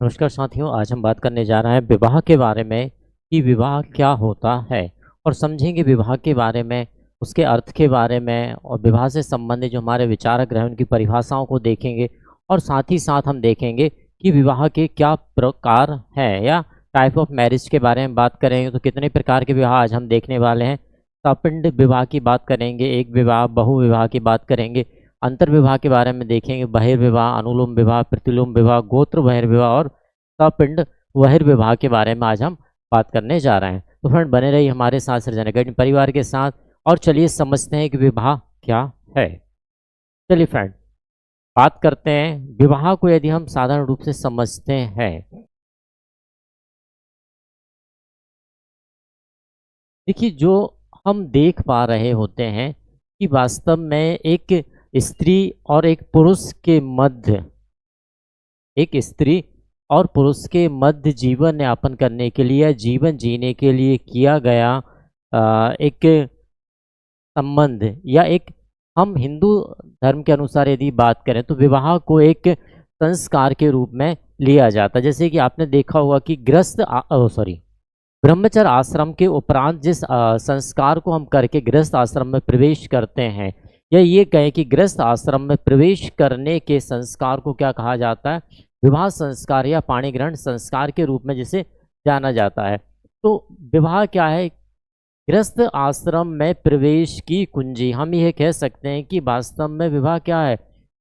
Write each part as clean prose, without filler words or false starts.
नमस्कार साथियों, आज हम बात करने जा रहे हैं विवाह के बारे में कि विवाह क्या होता है और समझेंगे विवाह के बारे में, उसके अर्थ के बारे में और विवाह से संबंधित जो हमारे विचारक रहे उनकी परिभाषाओं को देखेंगे और साथ ही साथ हम देखेंगे कि विवाह के क्या प्रकार हैं या टाइप ऑफ मैरिज के बारे में बात करेंगे। तो कितने प्रकार के विवाह आज हम देखने वाले हैं। सपिंड विवाह की बात करेंगे, एक विवाह, बहु विवाह की बात करेंगे, अंतर विवाह के बारे में देखेंगे, बहिर्विवाह, अनुलोम विवाह, प्रतिलोम विवाह, गोत्र बहिर्विवाह और सपिंड बहिर्विवाह के बारे में आज हम बात करने जा रहे हैं। तो फ्रेंड बने रहिए हमारे साथ सृजन अकेडमी परिवार के साथ और चलिए समझते हैं कि विवाह क्या है। चलिए फ्रेंड, बात करते हैं विवाह को। यदि हम साधारण रूप से समझते हैं, देखिए जो हम देख पा रहे होते हैं कि वास्तव में एक स्त्री और एक पुरुष के मध्य, एक स्त्री और पुरुष के मध्य जीवन यापन करने के लिए या जीवन जीने के लिए किया गया एक संबंध या एक, हम हिंदू धर्म के अनुसार यदि बात करें तो विवाह को एक संस्कार के रूप में लिया जाता है। जैसे कि आपने देखा होगा कि ब्रह्मचर्य आश्रम के उपरांत जिस संस्कार को हम करके गृहस्थ आश्रम में प्रवेश करते हैं, या ये कहें कि गृहस्थ आश्रम में प्रवेश करने के संस्कार को क्या कहा जाता है, विवाह संस्कार या पाणी ग्रहण संस्कार के रूप में जिसे जाना जाता है। तो विवाह क्या है? गृहस्थ आश्रम में प्रवेश की कुंजी। हम यह कह सकते हैं कि वास्तव में विवाह क्या है?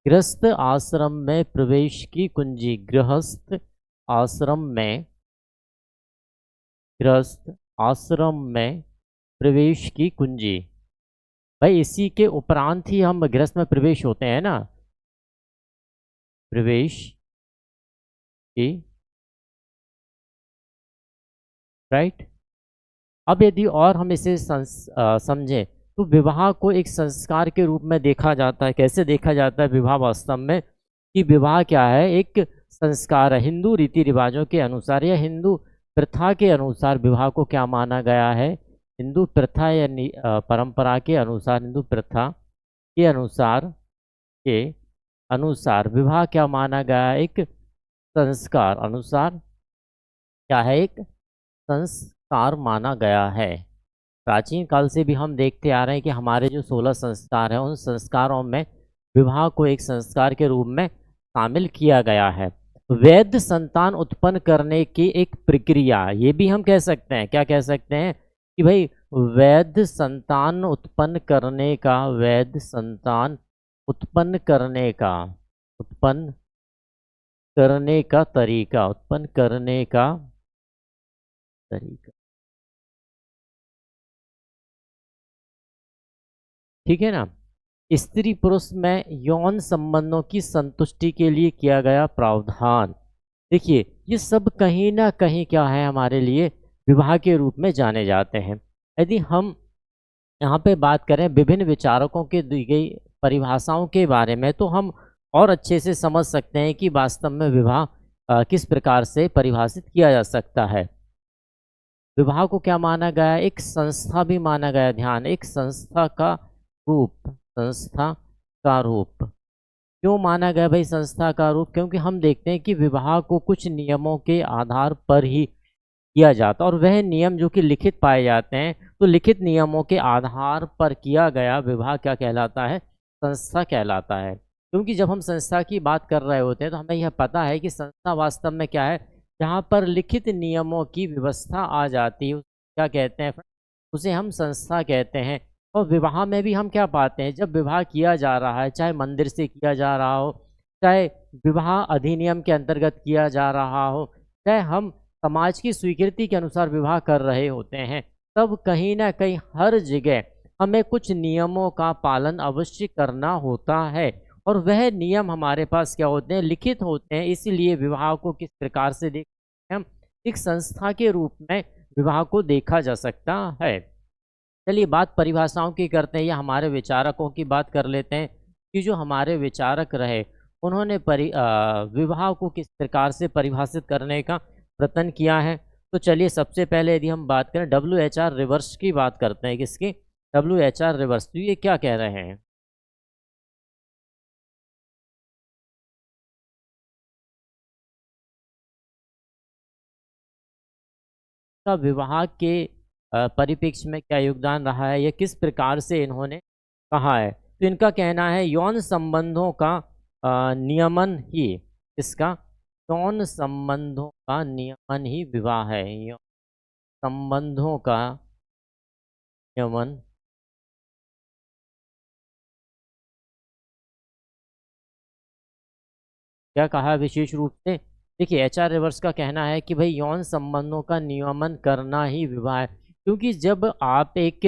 गृहस्थ आश्रम में प्रवेश की कुंजी। गृहस्थ आश्रम में, गृहस्थ आश्रम में प्रवेश की कुंजी। भाई इसी के उपरांत ही हम गृहस्थ में प्रवेश होते हैं ना, प्रवेश की, राइट। अब यदि और हम इसे समझें तो विवाह को एक संस्कार के रूप में देखा जाता है। कैसे देखा जाता है विवाह वास्तव में? कि विवाह क्या है? एक संस्कार है। हिंदू रीति रिवाजों के अनुसार या हिंदू प्रथा के अनुसार विवाह को क्या माना गया है? हिंदू प्रथा या परंपरा के अनुसार, हिंदू प्रथा के अनुसार, के अनुसार विवाह क्या माना गया है? एक संस्कार अनुसार क्या है? एक संस्कार माना गया है। प्राचीन काल से भी हम देखते आ रहे हैं कि हमारे जो 16 संस्कार हैं, उन संस्कारों में विवाह को एक संस्कार के रूप में शामिल किया गया है। वैध संतान उत्पन्न करने की एक प्रक्रिया, ये भी हम कह सकते हैं। क्या कह सकते हैं? कि भाई वैध संतान उत्पन्न करने का, वैध संतान उत्पन्न करने का, उत्पन्न करने का तरीका, उत्पन्न करने का तरीका, ठीक है ना। स्त्री पुरुष में यौन संबंधों की संतुष्टि के लिए किया गया प्रावधान। देखिए ये सब कहीं ना कहीं क्या है, हमारे लिए विवाह के रूप में जाने जाते हैं। यदि हम यहाँ पे बात करें विभिन्न विचारकों के दी गई परिभाषाओं के बारे में, तो हम और अच्छे से समझ सकते हैं कि वास्तव में विवाह किस प्रकार से परिभाषित किया जा सकता है। विवाह को क्या माना गया? एक संस्था भी माना गया। ध्यान, एक संस्था का रूप, संस्था का रूप। क्यों माना गया भाई संस्था का रूप? क्योंकि हम देखते हैं कि विवाह को कुछ नियमों के आधार पर ही किया जाता है और वह नियम जो कि लिखित पाए जाते हैं, तो लिखित नियमों के आधार पर किया गया विवाह क्या कहलाता है? संस्था कहलाता है। क्योंकि जब हम संस्था की बात कर रहे होते हैं तो हमें यह पता है कि संस्था वास्तव में क्या है? जहाँ पर लिखित नियमों की व्यवस्था आ जाती है, क्या कहते हैं? उसे हम संस्था कहते हैं। और विवाह में भी हम क्या पाते हैं? जब विवाह किया जा रहा है, चाहे मंदिर से किया जा रहा हो, चाहे विवाह अधिनियम के अंतर्गत किया जा रहा हो, चाहे हम समाज की स्वीकृति के अनुसार विवाह कर रहे होते हैं, तब कहीं ना कहीं हर जगह हमें कुछ नियमों का पालन अवश्य करना होता है। और वह नियम हमारे पास क्या होते हैं? लिखित होते हैं। इसीलिए विवाह को किस प्रकार से देखते हैं? हम एक संस्था के रूप में विवाह को देखा जा सकता है। चलिए बात परिभाषाओं की करते हैं या हमारे विचारकों की बात कर लेते हैं कि जो हमारे विचारक रहे उन्होंने विवाह को किस प्रकार से परिभाषित करने का प्रयत्न किया है। तो चलिए सबसे पहले यदि हम बात करें WHR रिवर्स की बात करते हैं। किसकी? WHR reverse. तो ये क्या कह रहे हैं? का विवाह के परिप्रेक्ष्य में क्या योगदान रहा है, या किस प्रकार से इन्होंने कहा है। तो इनका कहना है यौन संबंधों का नियमन ही, इसका यौन संबंधों का नियमन ही विवाह है। यौन संबंधों का नियमन क्या कहा है विशेष रूप से। देखिए एचआर रिवर्स का कहना है कि भाई यौन संबंधों का नियमन करना ही विवाह है, क्योंकि जब आप एक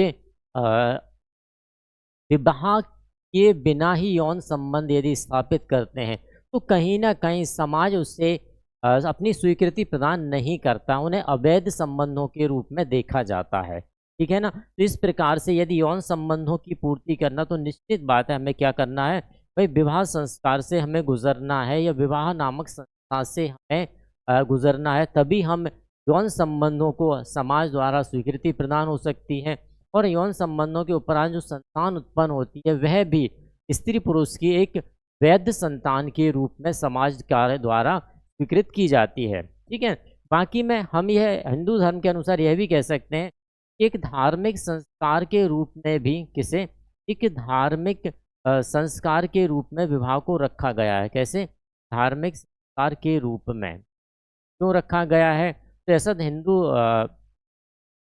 विवाह के बिना ही यौन संबंध यदि स्थापित करते हैं तो कहीं ना कहीं समाज उससे अपनी स्वीकृति प्रदान नहीं करता, उन्हें अवैध संबंधों के रूप में देखा जाता है। ठीक है ना। तो इस प्रकार से यदि यौन संबंधों की पूर्ति करना, तो निश्चित बात है हमें क्या करना है भाई, विवाह संस्कार से हमें गुजरना है, या विवाह नामक संस्कार से हमें गुजरना है, तभी हम यौन संबंधों को समाज द्वारा स्वीकृति प्रदान हो सकती है। और यौन संबंधों के उपरांत जो संतान उत्पन्न होती है वह भी स्त्री पुरुष की एक वैध संतान के रूप में समाज कार्य द्वारा स्वीकृत की जाती है। ठीक है। बाकी में हम यह हिंदू धर्म के अनुसार यह भी कह सकते हैं कि एक धार्मिक संस्कार के रूप में भी किसे, एक धार्मिक संस्कार के रूप में विवाह को रखा गया है। कैसे? धार्मिक संस्कार के रूप में क्यों रखा गया है? तो ऐसा हिंदू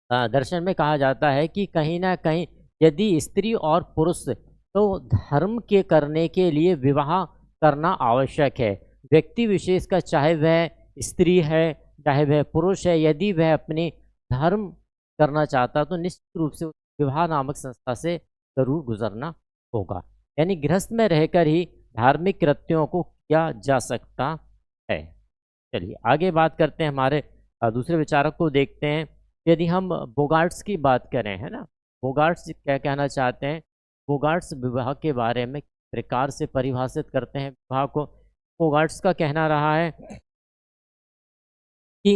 दर्शन में कहा जाता है कि कहीं ना कहीं यदि स्त्री और पुरुष तो धर्म के करने के लिए विवाह करना आवश्यक है। व्यक्ति विशेष का, चाहे वह स्त्री है चाहे वह पुरुष है, यदि वह अपने धर्म करना चाहता तो निश्चित रूप से विवाह नामक संस्था से जरूर गुजरना होगा। यानी गृहस्थ में रहकर ही धार्मिक कृत्यों को किया जा सकता है। चलिए आगे बात करते हैं, हमारे दूसरे विचारक को देखते हैं। यदि हम बोगार्ट्स की बात करें, है ना, बोगार्ट्स क्या कहना चाहते हैं। बोगार्ट्स विवाह के बारे में किस प्रकार से परिभाषित करते हैं विवाह को। बोगार्ट्स का कहना रहा है कि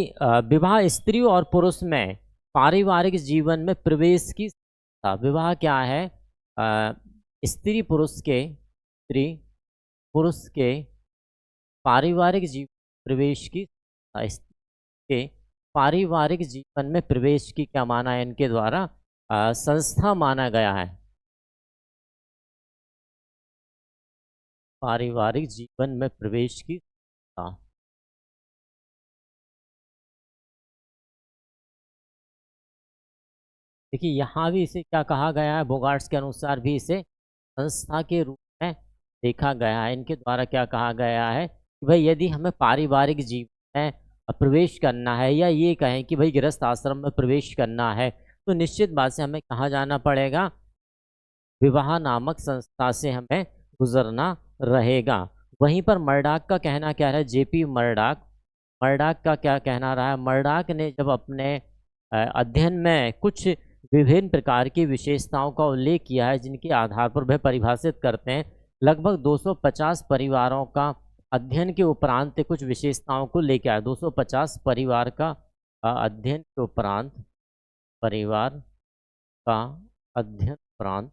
विवाह स्त्री और पुरुष में पारिवारिक जीवन में प्रवेश की, विवाह क्या है, स्त्री पुरुष के पारिवारिक जीवन प्रवेश की, के पारिवारिक जीवन में प्रवेश की क्या माना है इनके द्वारा, संस्था माना गया है। पारिवारिक जीवन में प्रवेश की संस्था। देखिए यहाँ भी इसे क्या कहा गया है, बोगार्ट्स के अनुसार भी इसे संस्था के रूप में देखा गया है। इनके द्वारा क्या कहा गया है कि भाई यदि हमें पारिवारिक जीवन में प्रवेश करना है, या ये कहें कि भाई गृहस्थ आश्रम में प्रवेश करना है, तो निश्चित बात से हमें कहाँ जाना पड़ेगा, विवाह नामक संस्था से हमें गुजरना रहेगा। वहीं पर मर्डाक का कहना क्या है, जेपी मर्डाक का क्या कहना रहा है। मर्डाक ने जब अपने अध्ययन में कुछ विभिन्न प्रकार की विशेषताओं का उल्लेख किया है जिनके आधार पर वह परिभाषित करते हैं, लगभग 250 परिवारों का अध्ययन के उपरांत कुछ विशेषताओं को लेकर आया। 250 परिवार का अध्ययन के उपरांत, परिवार का अध्ययन उपरांत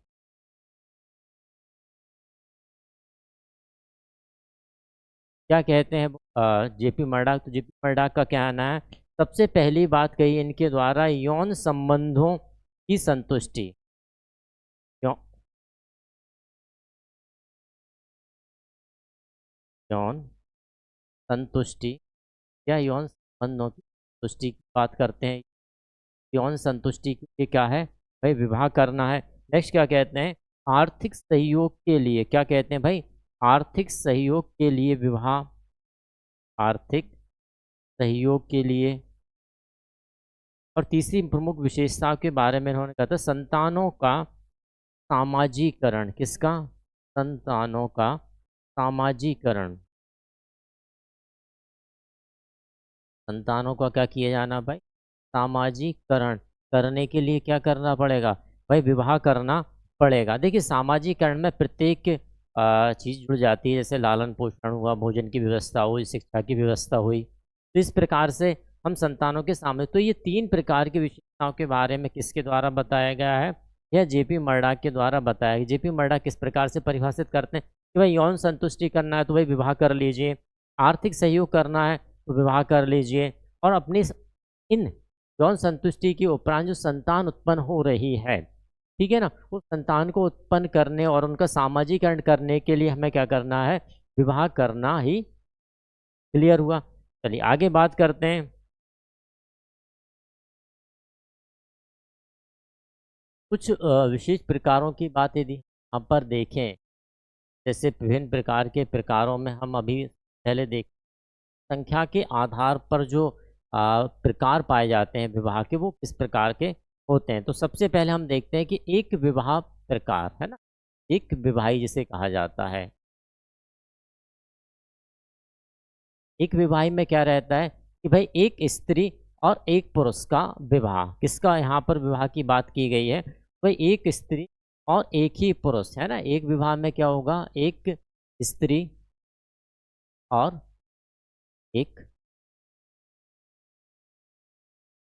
क्या कहते हैं जेपी मर्डाक। तो जेपी मर्डाक का कहना है, सबसे पहली बात कही इनके द्वारा यौन संबंधों की संतुष्टि। यौन संतुष्टि या यौन संबंधों की संतुष्टि की बात करते हैं। यौन संतुष्टि के लिए क्या है भाई, विवाह करना है। नेक्स्ट क्या कहते हैं, आर्थिक सहयोग के लिए, क्या कहते हैं भाई, आर्थिक सहयोग के लिए विवाह, आर्थिक सहयोग के लिए। और तीसरी प्रमुख विशेषता के बारे में इन्होंने कहा था, संतानों का सामाजिकरण। किसका? संतानों का सामाजिकरण। संतानों का क्या किया जाना भाई, सामाजिकरण करने के लिए क्या करना पड़ेगा भाई, विवाह करना पड़ेगा। देखिए सामाजिकरण में प्रत्येक चीज़ जुड़ जाती है, जैसे लालन पोषण हुआ, भोजन की व्यवस्था हुई, शिक्षा की व्यवस्था हुई। तो इस प्रकार से हम संतानों के सामने, तो ये 3 प्रकार की विशेषताओं के बारे में किसके द्वारा बताया गया है, यह जेपी मर्डाक के द्वारा बताया गया। जेपी मर्डाक किस प्रकार से परिभाषित करते हैं कि भाई यौन संतुष्टि करना है तो भाई विवाह कर लीजिए, आर्थिक सहयोग करना है तो विवाह कर लीजिए, और अपनी इन यौन संतुष्टि के उपरांत जो संतान उत्पन्न हो रही है, ठीक है ना, उस संतान को उत्पन्न करने और उनका सामाजिकरण करने के लिए हमें क्या करना है, विवाह करना ही। क्लियर हुआ। चलिए आगे बात करते हैं। कुछ विशेष प्रकारों की बात यदि यहाँ पर देखें, जैसे विभिन्न प्रकार के प्रकारों में हम अभी पहले देख, संख्या के आधार पर जो प्रकार पाए जाते हैं विवाह के, वो किस प्रकार के होते हैं। तो सबसे पहले हम देखते हैं कि एक विवाह प्रकार है ना, एक विवाही जिसे कहा जाता है। एक विवाही में क्या रहता है कि भाई एक स्त्री और एक पुरुष का विवाह, किसका यहाँ पर विवाह की बात की गई है, भाई एक स्त्री और एक ही पुरुष है ना। एक विवाह में क्या होगा, एक स्त्री और एक,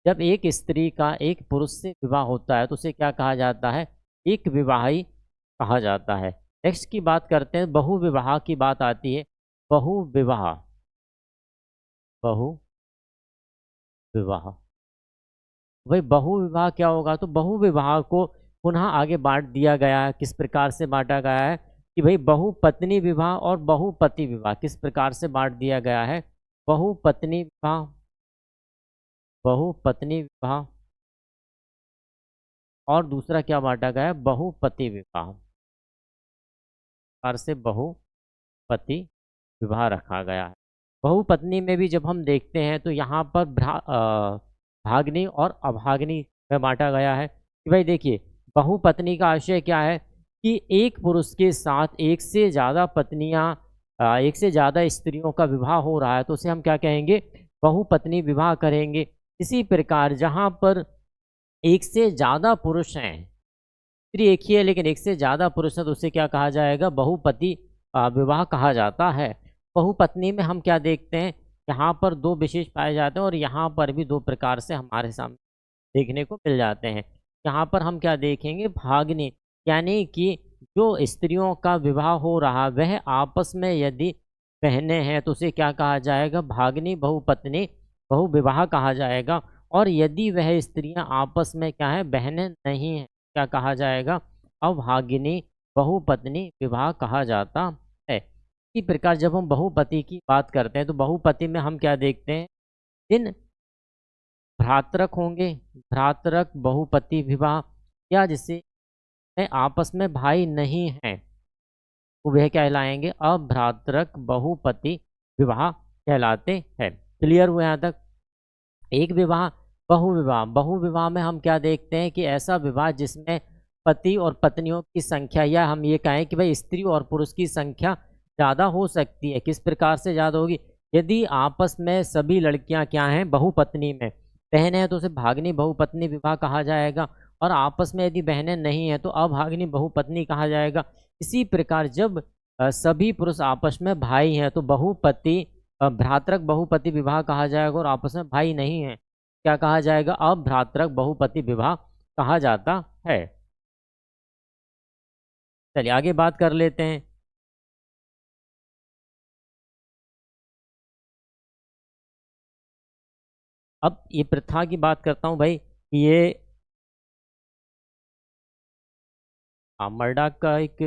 जब एक स्त्री का एक पुरुष से विवाह होता है तो उसे क्या कहा जाता है, एक विवाही कहा जाता है। नेक्स्ट की बात करते हैं, बहु विवाह की बात आती है। बहु विवाह, बहु विवाह, भाई बहु विवाह क्या होगा, तो बहु विवाह को पुनः आगे बांट दिया गया है। किस प्रकार से बांटा गया है कि भाई बहुपत्नी विवाह और बहुपति विवाह, किस प्रकार से बांट दिया गया है, बहुपत्नी विवाह, बहुपत्नी विवाह, और दूसरा क्या बांटा गया है, बहुपति विवाह। प्रकार से बहुपति विवाह रखा गया है। बहुपत्नी में भी जब हम देखते हैं तो यहाँ पर भाग्नि और अभाग्नि में बांटा गया है कि भाई देखिए, बहुपत्नी का आशय क्या है कि एक पुरुष के साथ एक से ज़्यादा पत्नियाँ, एक से ज़्यादा स्त्रियों का विवाह हो रहा है तो उसे हम क्या कहेंगे, बहुपत्नी विवाह करेंगे। इसी प्रकार जहाँ पर एक से ज़्यादा पुरुष हैं, स्त्री एक ही है लेकिन एक से ज़्यादा पुरुष है, तो उसे क्या कहा जाएगा, बहुपति विवाह कहा जाता है। बहुपत्नी में हम क्या देखते हैं, यहाँ पर दो विशेष पाए जाते हैं और यहाँ पर भी दो प्रकार से हमारे सामने देखने को मिल जाते हैं। यहाँ पर हम क्या देखेंगे, भाग्नि, यानी कि जो स्त्रियों का विवाह हो रहा वह आपस में यदि बहनें हैं तो उसे क्या कहा जाएगा, भाग्नि बहुपत्नी बहुविवाह कहा जाएगा। और यदि वह स्त्रियां आपस में क्या है, बहनें नहीं हैं, क्या कहा जाएगा, अभागिनी बहुपत्नी विवाह कहा जाता है। इसी प्रकार जब हम बहुपति की बात करते हैं तो बहुपति में हम क्या देखते हैं, जिन भ्रातृक होंगे, भ्रातृक बहुपति विवाह, या जिसे में आपस में भाई नहीं हैं तो वह कहलाएंगे अभ्रातृक बहुपति विवाह कहलाते हैं। क्लियर हुआ यहाँ तक। एक विवाह, बहुविवाह, बहुविवाह में हम क्या देखते हैं कि ऐसा विवाह जिसमें पति और पत्नियों की संख्या, या हम ये कहें कि भाई स्त्री और पुरुष की संख्या ज़्यादा हो सकती है। किस प्रकार से ज़्यादा होगी, यदि आपस में सभी लड़कियां क्या हैं, बहुपत्नी में बहनें हैं तो उसे भागनी बहुपत्नी विवाह कहा जाएगा, और आपस में यदि बहनें नहीं हैं तो अभागनी बहुपत्नी कहा जाएगा। इसी प्रकार जब सभी पुरुष आपस में भाई हैं तो बहुपति भ्रातृक बहुपति विवाह कहा जाएगा, और आपस में भाई नहीं है क्या कहा जाएगा, अब भ्रातृक बहुपति विवाह कहा जाता है। चलिए आगे बात कर लेते हैं। अब ये प्रथा की बात करता हूँ भाई, ये मर्डाक का एक,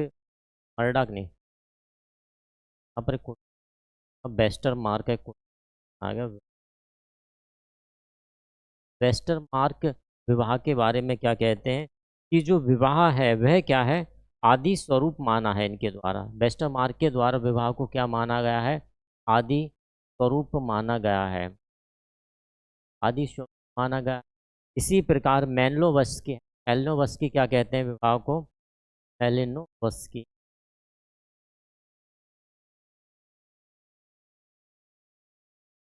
मर्डाक नहीं, यहाँ पर बेस्टर मार्क है, आ गया वेस्टर मार्क। विवाह के बारे में क्या कहते हैं कि जो विवाह है वह क्या है, आदि स्वरूप माना है इनके द्वारा। वेस्टर मार्क के द्वारा विवाह को क्या माना गया है, आदि स्वरूप माना गया है, आदि स्वरूप माना गया। इसी प्रकार मेनलोवस्की, मेलिनोवस्की क्या कहते हैं विवाह को, मेलिनोवस्की,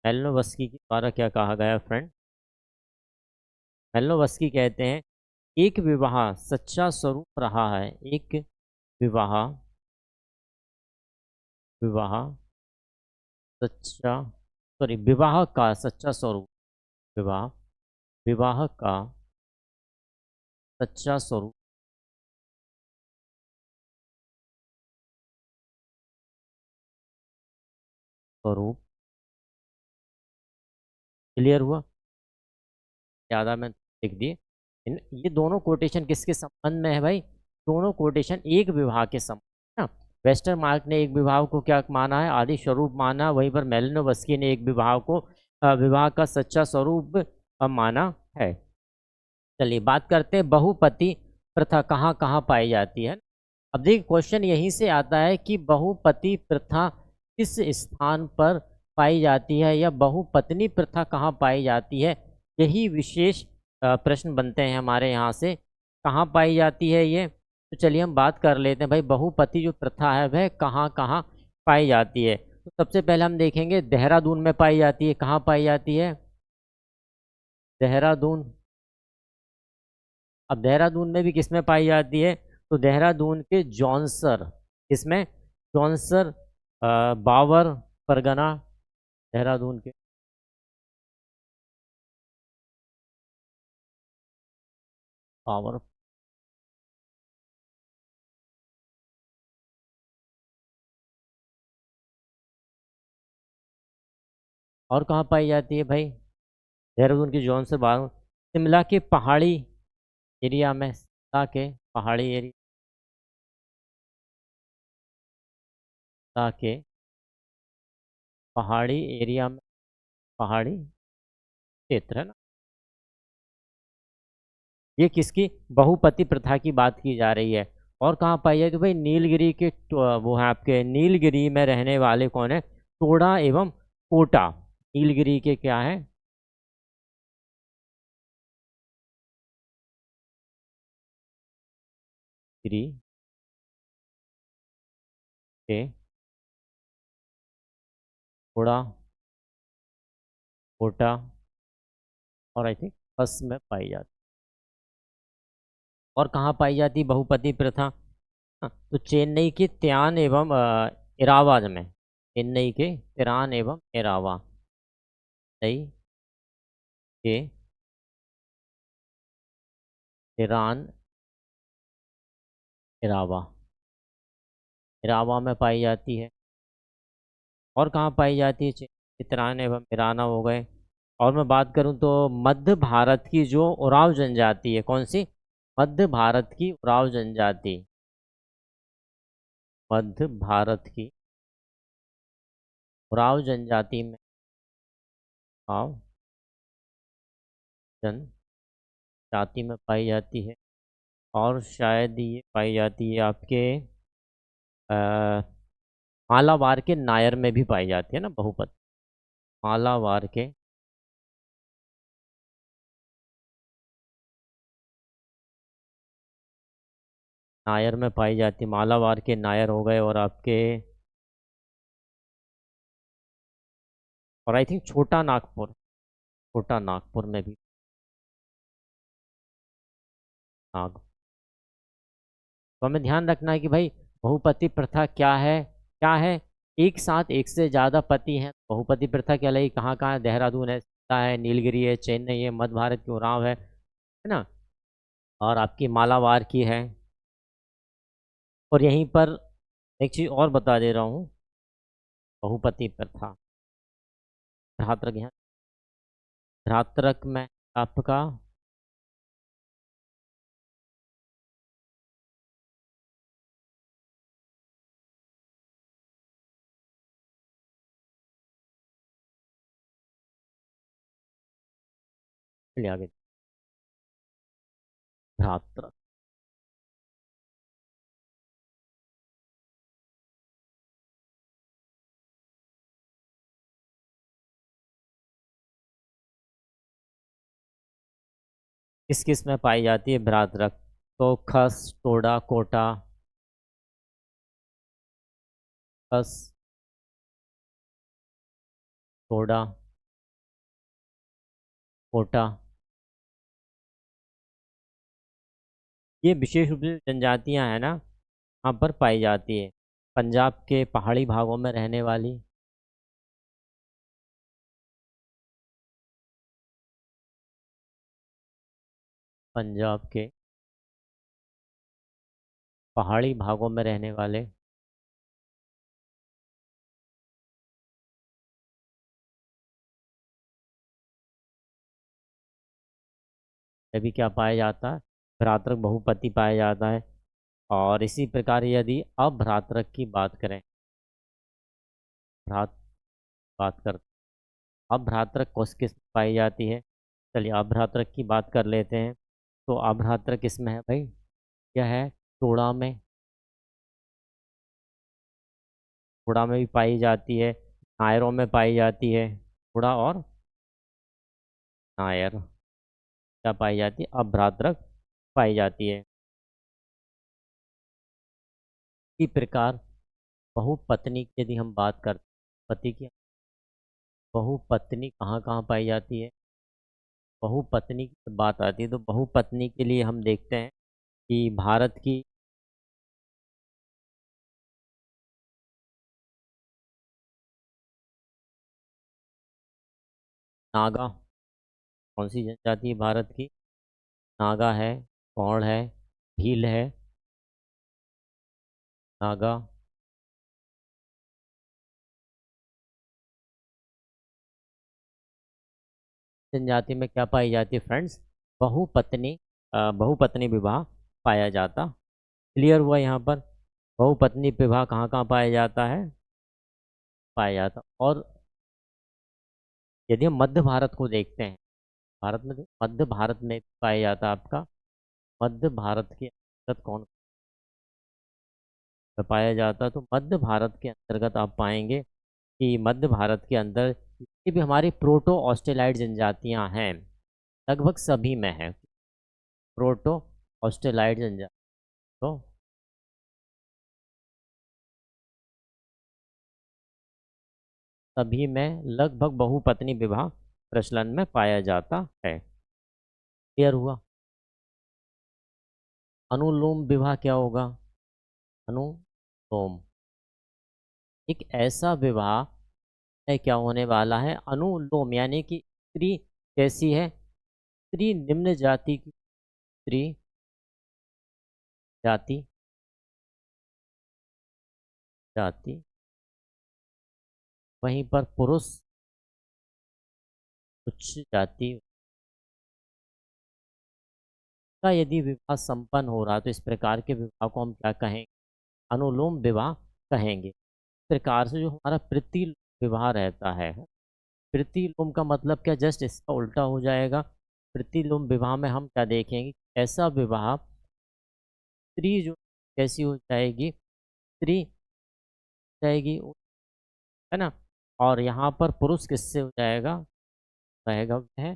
मेलिनोवस्की के द्वारा क्या कहा गया फ्रेंड, मेलिनोवस्की कहते हैं एक विवाह सच्चा स्वरूप रहा है, एक विवाह, विवाह सच्चा, सॉरी विवाह का सच्चा स्वरूप, विवाह, विवाह का सच्चा स्वरूप, स्वरूप। क्लियर हुआ। ज़्यादा मैं लिख दिए। ये दोनों कोटेशन किसके संबंध में है भाई? दोनों कोटेशन एक विभाग के संबंध, है ना। वेस्टरमार्क ने एक विभाग को क्या माना है? आदि स्वरूप माना। वहीं पर मेलिनोवस्की ने एक विभाग को विभाग का सच्चा स्वरूप माना है। चलिए बात करते हैं बहुपति प्रथा कहाँ कहाँ पाई जाती है। अब देखिए क्वेश्चन यहीं से आता है कि बहुपति प्रथा किस स्थान पर पाई जाती है या बहुपत्नी प्रथा कहाँ पाई जाती है, यही विशेष प्रश्न बनते हैं हमारे यहाँ से। कहाँ पाई जाती है ये? तो चलिए हम बात कर लेते हैं भाई, बहुपति जो प्रथा है वह कहाँ कहाँ पाई जाती है। तो सबसे पहले हम देखेंगे देहरादून में पाई जाती है। कहाँ पाई जाती है? देहरादून। अब देहरादून में भी किसमें पाई जाती है? तो देहरादून के जौनसर, इसमें जौनसर बावर परगना, देहरादून के। बावर। और कहाँ पाई जाती है भाई? देहरादून की जौनसर बावर। शिमला के पहाड़ी एरिया में, शिमला के पहाड़ी एरिया के पहाड़ी एरिया में, पहाड़ी क्षेत्र है ना। ये किसकी बहुपति प्रथा की बात की जा रही है। और कहाँ पाई जाए? तो भाई नीलगिरी के वो है आपके, नीलगिरी में रहने वाले कौन है? टोडा एवं कोटा। नीलगिरी के क्या है? गिरी के टोडा, कोटा और आई थिंक बस में पाई जाती। और कहाँ पाई जाती बहुपति प्रथा? हाँ, तो चेन्नई के त्यान एवं इरावा में। चेन्नई के तिरान एवं इरावा, सही के तिरान इरावा, इरावा में पाई जाती है। और कहाँ पाई जाती है? चित्रान एवं ईराना हो गए। और मैं बात करूँ तो मध्य भारत की जो उराव जनजाति है, कौन सी? मध्य भारत की उराव जनजाति, मध्य भारत की उराव जनजाति में, उराव जनजाति में पाई जाती है। और शायद ये पाई जाती है आपके मालाबार के नायर में भी पाई जाती है ना बहुपत। मालाबार के नायर में पाई जाती है। मालाबार के नायर हो गए। और आपके, और आई थिंक छोटा नागपुर, छोटा नागपुर में भी नाग। तो हमें ध्यान रखना है कि भाई बहुपति प्रथा क्या है? क्या है? एक साथ एक से ज़्यादा पति हैं, बहुपति प्रथा कहलाई। कहाँ कहाँ है? देहरादून है, सिमला है, नीलगिरी है, चेन्नई है, मध्य भारत की उरांव है ना। और आपकी मालाबार की है। और यहीं पर एक चीज़ और बता दे रहा हूँ, बहुपति प्रथा भ्रातृक, यहाँ भ्रातृक में आपका चलिए आगे। भ्रातृक किस किस में पाई जाती है भ्रातृक? तो खस, टोडा, कोटा, खस, टोडा, कोटा, ये विशेष रूप से जनजातियां हैं ना, यहाँ पर पाई जाती है। पंजाब के पहाड़ी भागों में रहने वाली, पंजाब के पहाड़ी भागों में रहने वाले तभी क्या पाया जाता है, भ्रातृक बहुपति पाया जाता है। और इसी प्रकार यदि अभ्रातृक की बात करें, भ्रात बात करते, अभ्रातृक कोष किस में पाई जाती है? चलिए अभ्रातृक की बात कर लेते हैं। तो अभ्रातृक किसमें है भाई? क्या है? तोड़ा में, तोड़ा में भी पाई जाती है, नायरों में पाई जाती है। तोड़ा और नायर क्या पाई जाती है? अभ्रातृक पाई जाती है। इसी प्रकार बहुपत्नी की यदि हम बात करते हैं, पति की बहुपत्नी कहाँ कहाँ पाई जाती है? बहुपत्नी की बात आती है तो बहुपत्नी के लिए हम देखते हैं कि भारत की नागा, कौन सी जनजाति है भारत की? नागा है, गौड़ है, भील है, नागा। जनजाति में क्या पाई जाती है फ्रेंड्स? बहुपत्नी, बहुपत्नी विवाह पाया जाता। क्लियर हुआ यहाँ पर? बहुपत्नी विवाह कहाँ कहाँ पाया जाता है? पाया जाता। और यदि हम मध्य भारत को देखते हैं, भारत में तो मध्य भारत में पाया जाता है आपका, मध्य भारत के अंतर्गत कौन पाया जाता है? तो मध्य भारत के अंतर्गत आप पाएंगे कि मध्य भारत के अंदर ये भी हमारी प्रोटो ऑस्ट्रेलाइड जनजातियां हैं, लगभग सभी में है प्रोटो ऑस्ट्रेलाइड जनजाति। तो सभी में लगभग बहुपत्नी विवाह प्रचलन में पाया जाता है। क्लियर हुआ? अनुलोम विवाह क्या होगा? अनुलोम एक ऐसा विवाह है, क्या होने वाला है? अनुलोम यानी कि स्त्री कैसी है? स्त्री निम्न जाति की, स्त्री जाति, जाति, वहीं पर पुरुष उच्च जाति का यदि विवाह संपन्न हो रहा है तो इस प्रकार के विवाह को हम क्या कहेंगे? अनुलोम विवाह कहेंगे। इस प्रकार से जो हमारा प्रतिलोम विवाह रहता है, प्रतिलोम का मतलब क्या? जस्ट इसका उल्टा हो जाएगा। प्रतिलोम विवाह में हम क्या देखेंगे? ऐसा विवाह, स्त्री जो कैसी हो जाएगी? स्त्री जाएगी, है ना। और यहाँ पर पुरुष किससे हो जाएगा? रहेगा वह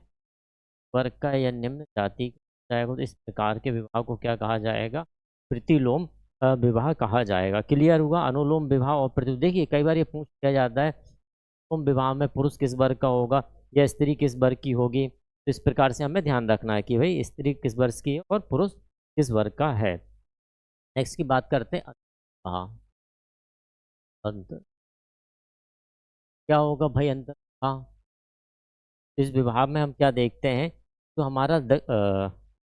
वर्ग का या निम्न जाति का हो जाएगा। तो इस प्रकार के विवाह को क्या कहा जाएगा? प्रतिलोम विवाह कहा जाएगा। क्लियर हुआ? अनुलोम विवाह और प्रतिलोम। देखिए कई बार ये पूछ लिया जाता है, अनुलोम विवाह में पुरुष किस वर्ग का होगा या स्त्री किस वर्ग की होगी। तो इस प्रकार से हमें ध्यान रखना है कि भाई स्त्री किस वर्ग की है और पुरुष किस वर्ग का है। नेक्स्ट की बात करते हैं हाँ, अंतर क्या होगा भाई? अंतर हाँ, इस विवाह में हम क्या देखते हैं? तो हमारा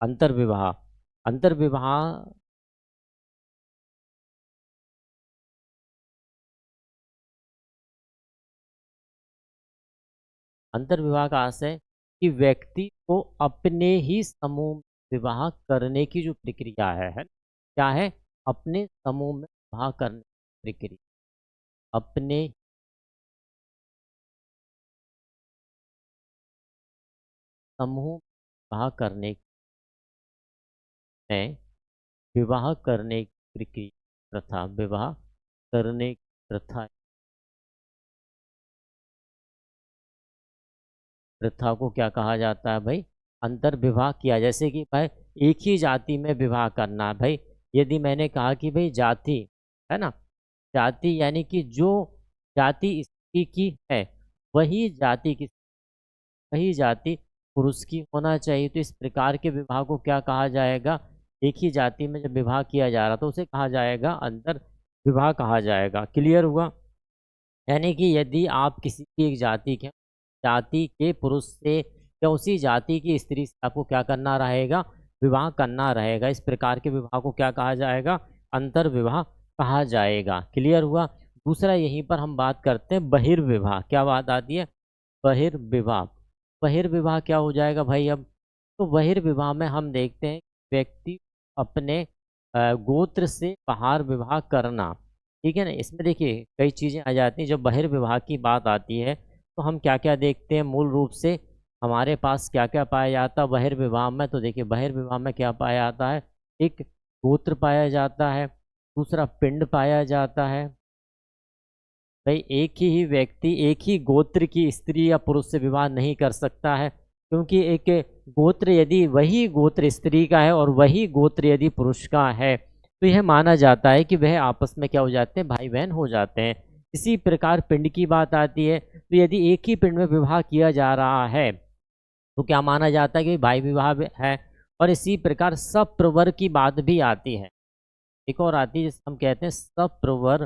अंतर विवाह, अंतर विवाह, अंतर विवाह का आशय है कि व्यक्ति को अपने ही समूह में विवाह करने की जो प्रक्रिया है क्या है? अपने समूह में विवाह करने की प्रक्रिया, अपने समूह में विवाह करने में विवाह करने की प्रक्रिया, प्रथा, विवाह करने की प्रथा, प्रथा को क्या कहा जाता है भाई? अंतर विवाह किया। जैसे कि भाई एक ही जाति में विवाह करना है भाई, यदि मैंने कहा कि भाई जाति, है ना, जाति यानी कि जो जाति स्त्री की है वही जाति की, वही जाति पुरुष की होना चाहिए। तो इस प्रकार के विवाह को क्या कहा जाएगा? एक ही जाति में जब विवाह किया जा रहा तो उसे कहा जाएगा अंतर विवाह कहा जाएगा। क्लियर हुआ? यानी कि यदि आप किसी भी एक जाति के, जाति के पुरुष से या उसी जाति की स्त्री से आपको क्या करना रहेगा? विवाह करना रहेगा। इस प्रकार के विवाह को क्या कहा जाएगा? अंतर विवाह कहा जाएगा। क्लियर हुआ? दूसरा यहीं पर हम बात करते हैं बहिर्विवाह। क्या बात आती है? बहिर्विवाह, बहिर्विवाह क्या हो जाएगा भाई? अब तो बहिर्विवाह में हम देखते हैं व्यक्ति अपने गोत्र से बाहर विवाह करना, ठीक है ना। इसमें देखिए कई चीज़ें आ जाती हैं। जब बहिर्विवाह की बात आती है तो हम क्या क्या देखते हैं, मूल रूप से हमारे पास क्या क्या पाया जाता है बहिर्विवाह में। तो देखिए बहिर्विवाह में क्या पाया जाता है, एक गोत्र पाया जाता है, दूसरा पिंड पाया जाता है। भाई एक ही व्यक्ति एक ही गोत्र की स्त्री या पुरुष से विवाह नहीं कर सकता है, क्योंकि एक गोत्र यदि वही गोत्र स्त्री का है और वही गोत्र यदि पुरुष का है तो यह माना जाता है कि वह आपस में क्या हो जाते हैं, भाई बहन हो जाते हैं। इसी प्रकार पिंड की बात आती है, तो यदि एक ही पिंड में विवाह किया जा रहा है तो क्या माना जाता है कि भाई विवाह है। और इसी प्रकार सप्रवर की बात भी आती है, एक और आती है जिसे हम कहते हैं सप्रवर।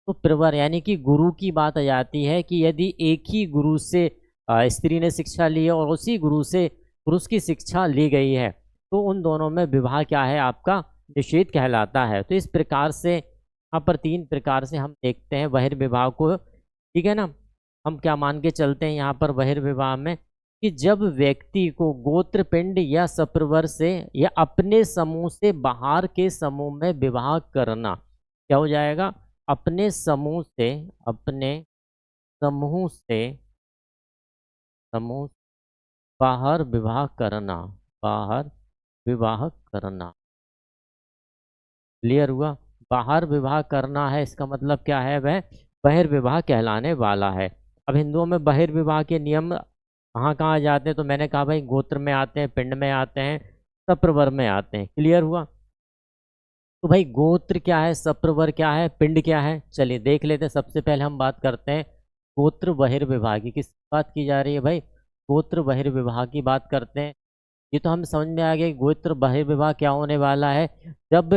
तो प्रवर यानी कि गुरु की बात आ जाती है कि यदि एक ही गुरु से स्त्री ने शिक्षा ली है और उसी गुरु से पुरुष की शिक्षा ली गई है तो उन दोनों में विवाह क्या है, आपका निषेध कहलाता है। तो इस प्रकार से यहाँ पर 3 प्रकार से हम देखते हैं बहिर्विवाह को, ठीक है ना। हम क्या मान के चलते हैं यहाँ पर बहिर्विवाह में कि जब व्यक्ति को गोत्र पिंड या सप्रवर से या अपने समूह से बाहर के समूह में विवाह करना क्या हो जाएगा, अपने समूह से, अपने समूह से समूह बाहर विवाह करना, बाहर विवाह करना। क्लियर हुआ। बाहर विवाह करना है इसका मतलब क्या है, वह बहिर्विवाह कहलाने वाला है। अब हिंदुओं में बहिर्विवाह के नियम कहाँ कहाँ जाते हैं, तो मैंने कहा भाई गोत्र में आते हैं, पिंड में आते हैं, सप्रवर में आते हैं। क्लियर हुआ। तो भाई गोत्र क्या है, सप्रवर क्या है, पिंड क्या है, चलिए देख लेते हैं। सबसे पहले हम बात करते हैं गोत्र बहिर्विवाह की। किस बात की जा रही है भाई, गोत्र बहिर्विवाह की बात करते हैं। ये तो हम समझ में आ गया कि गोत्र बहिर्विवाह क्या होने वाला है, जब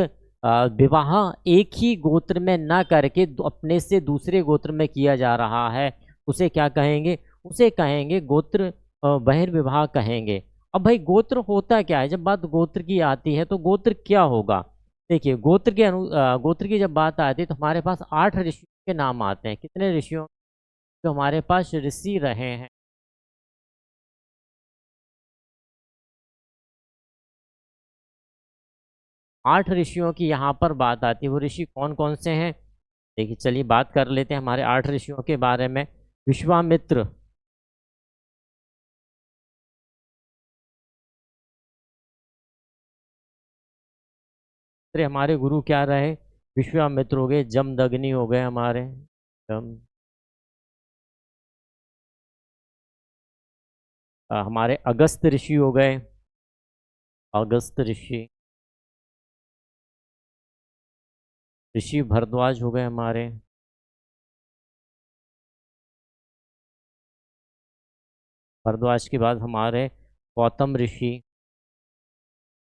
विवाह एक ही गोत्र में ना करके अपने से दूसरे गोत्र में किया जा रहा है, उसे क्या कहेंगे, उसे कहेंगे गोत्र बहिर्विवाह कहेंगे। अब भाई गोत्र होता क्या है, जब बात गोत्र की आती है तो गोत्र क्या होगा। देखिए गोत्र की जब बात आती है तो हमारे पास 8 ऋषियों के नाम आते हैं। कितने ऋषियों, जो हमारे पास ऋषि रहे हैं, 8 ऋषियों की यहाँ पर बात आती है। वो ऋषि कौन कौन से हैं, देखिए चलिए बात कर लेते हैं हमारे 8 ऋषियों के बारे में। विश्वामित्र, हमारे गुरु क्या रहे, विश्वामित्र हो गए। जमदग्नि हो गए हमारे, जम हमारे अगस्त ऋषि हो गए, अगस्त ऋषि। ऋषि भरद्वाज हो गए हमारे। भरद्वाज के बाद हमारे गौतम ऋषि।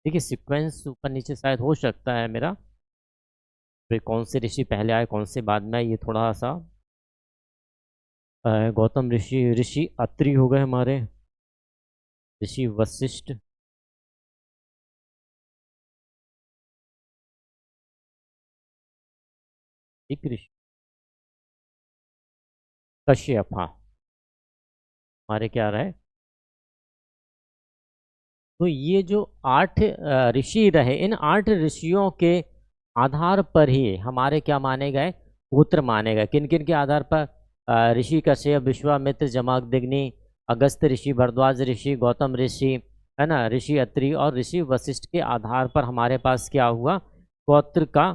देखिए सीक्वेंस ऊपर नीचे शायद हो सकता है मेरा, फिर कौन से ऋषि पहले आए कौन से बाद में आए, ये थोड़ा सा गौतम ऋषि, ऋषि अत्रि हो गए हमारे, ऋषि वशिष्ठ, एक ऋषि कश्यप। हाँ हमारे क्या रहे, तो ये जो 8 ऋषि रहे, इन 8 ऋषियों के आधार पर ही हमारे क्या माने गए, गोत्र माने गए। किन किन के आधार पर, ऋषि कश्यप, विश्वामित्र, जमदग्नि, अगस्त ऋषि, भरद्वाज ऋषि, गौतम ऋषि, है ना, ऋषि अत्रि और ऋषि वशिष्ठ के आधार पर हमारे पास क्या हुआ, गोत्र का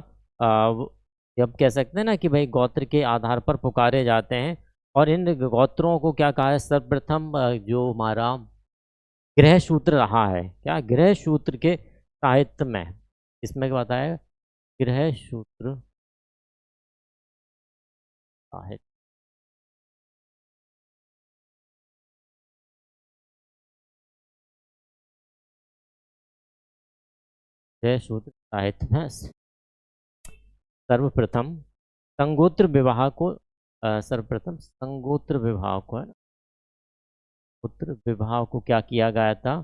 अब कह सकते हैं ना कि भाई गोत्र के आधार पर पुकारे जाते हैं। और इन गोत्रों को क्या कहा है, सर्वप्रथम जो हमारा गृह सूत्र रहा है, क्या गृह सूत्र के साहित्य में, इसमें क्या बताया, गृह सूत्र साहित्य, गृह सूत्र साहित्य में सर्वप्रथम संगोत्र विवाह को सर्वप्रथम संगोत्र विवाह को, है ना, गोत्र विवाह को क्या किया गया था,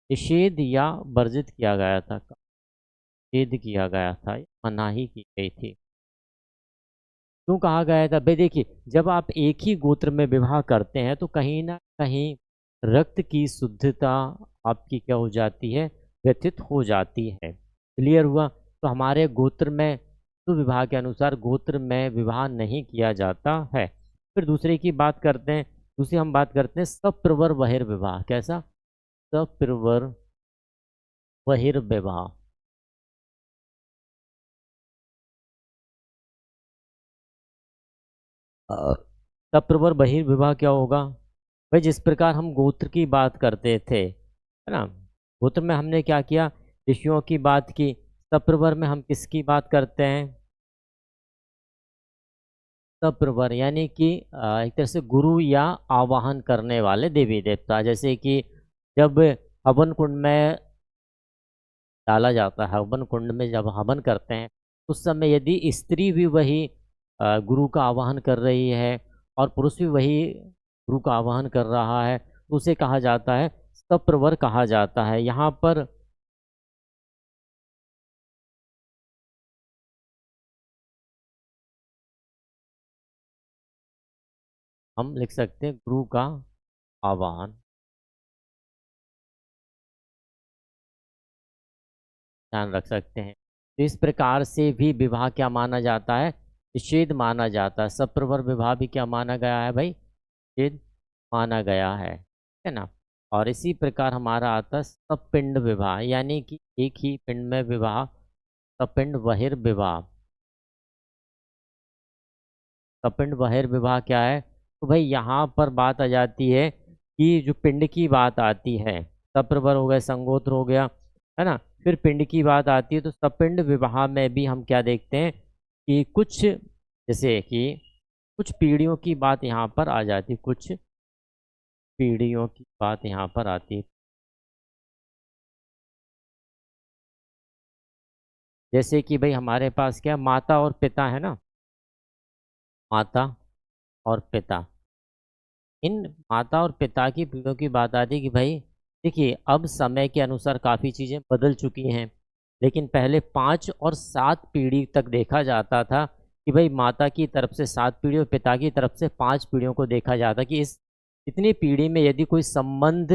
निषेध या वर्जित किया गया था, निषेध किया गया था, मनाही की गई थी। क्यों कहा गया था भाई, देखिए जब आप एक ही गोत्र में विवाह करते हैं तो कहीं ना कहीं रक्त की शुद्धता आपकी क्या हो जाती है, व्यथित हो जाती है। क्लियर हुआ? तो हमारे गोत्र में तो विवाह के अनुसार गोत्र में विवाह नहीं किया जाता है। फिर दूसरे की बात करते हैं, दूसरी हम बात करते हैं सप्रवर बहिर्विवाह। कैसा? सप्रवर बहिर्विवाह। सप्रवर बहिर्विवाह क्या होगा भाई? जिस प्रकार हम गोत्र की बात करते थे, है ना, गोत्र में हमने क्या किया, ऋषियों की बात की। सप्रवर में हम किसकी बात करते हैं? सप्रवर यानी कि एक तरह से गुरु या आवाहन करने वाले देवी देवता। जैसे कि जब हवन कुंड में डाला जाता है, हवन कुंड में जब हवन करते हैं, उस समय यदि स्त्री भी वही गुरु का आवाहन कर रही है और पुरुष भी वही गुरु का आवाहन कर रहा है, तो उसे कहा जाता है सप्रवर कहा जाता है। यहाँ पर हम लिख सकते हैं गुरु का आवाहन। ध्यान रख सकते हैं। तो इस प्रकार से भी विवाह क्या माना जाता है? निषेध माना जाता है। सप्रवर विवाह भी क्या माना गया है भाई? निषेध माना गया है ना। और इसी प्रकार हमारा आता है सपिंड विवाह, यानी कि एक ही पिंड में विवाह, सपिंड बहिर्विवाह। सपिंड बहिर्विवाह क्या है? तो भाई यहाँ पर बात आ जाती है कि जो पिंड की बात आती है, सप्रवर हो गया, संगोत्र हो गया, है ना, फिर पिंड की बात आती है, तो सपिंड विवाह में भी हम क्या देखते हैं कि कुछ, जैसे कि कुछ पीढ़ियों की बात यहाँ पर आ जाती है, कुछ पीढ़ियों की बात यहाँ पर आती है। जैसे कि भाई हमारे पास क्या, माता और पिता है ना, माता और पिता। इन माता और पिता की पीढ़ियों की बात आती है कि भाई देखिए, अब समय के अनुसार काफ़ी चीज़ें बदल चुकी हैं, लेकिन पहले 5 और 7 पीढ़ी तक देखा जाता था कि भाई माता की तरफ से 7 पीढ़ी और पिता की तरफ से 5 पीढ़ियों को देखा जाता कि इस इतनी पीढ़ी में यदि कोई संबंध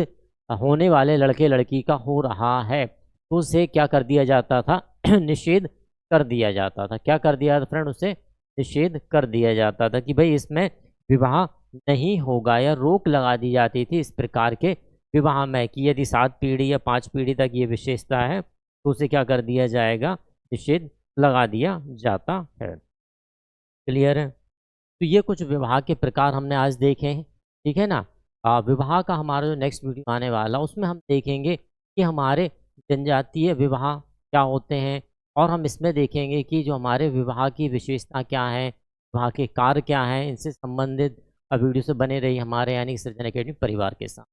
होने वाले लड़के लड़की का हो रहा है, तो उसे क्या कर दिया जाता था? निषेध कर दिया जाता था। क्या कर दिया था फ्रेंड? उसे निषेध कर दिया जाता था कि भाई इसमें विवाह नहीं होगा, या रोक लगा दी जाती थी इस प्रकार के विवाह में कि यदि 7 पीढ़ी या 5 पीढ़ी तक ये विशेषता है, तो उसे क्या कर दिया जाएगा? निषेध लगा दिया जाता है। क्लियर है? तो ये कुछ विवाह के प्रकार हमने आज देखे हैं, ठीक है ना। विवाह का हमारा जो नेक्स्ट वीडियो आने वाला, उसमें हम देखेंगे कि हमारे जनजातीय विवाह क्या होते हैं, और हम इसमें देखेंगे कि जो हमारे विवाह की विशेषता क्या है, विवाह के कार्य क्या हैं, इनसे संबंधित वीडियो से बने रही हमारे यानी सृजन एकेडमी परिवार के साथ।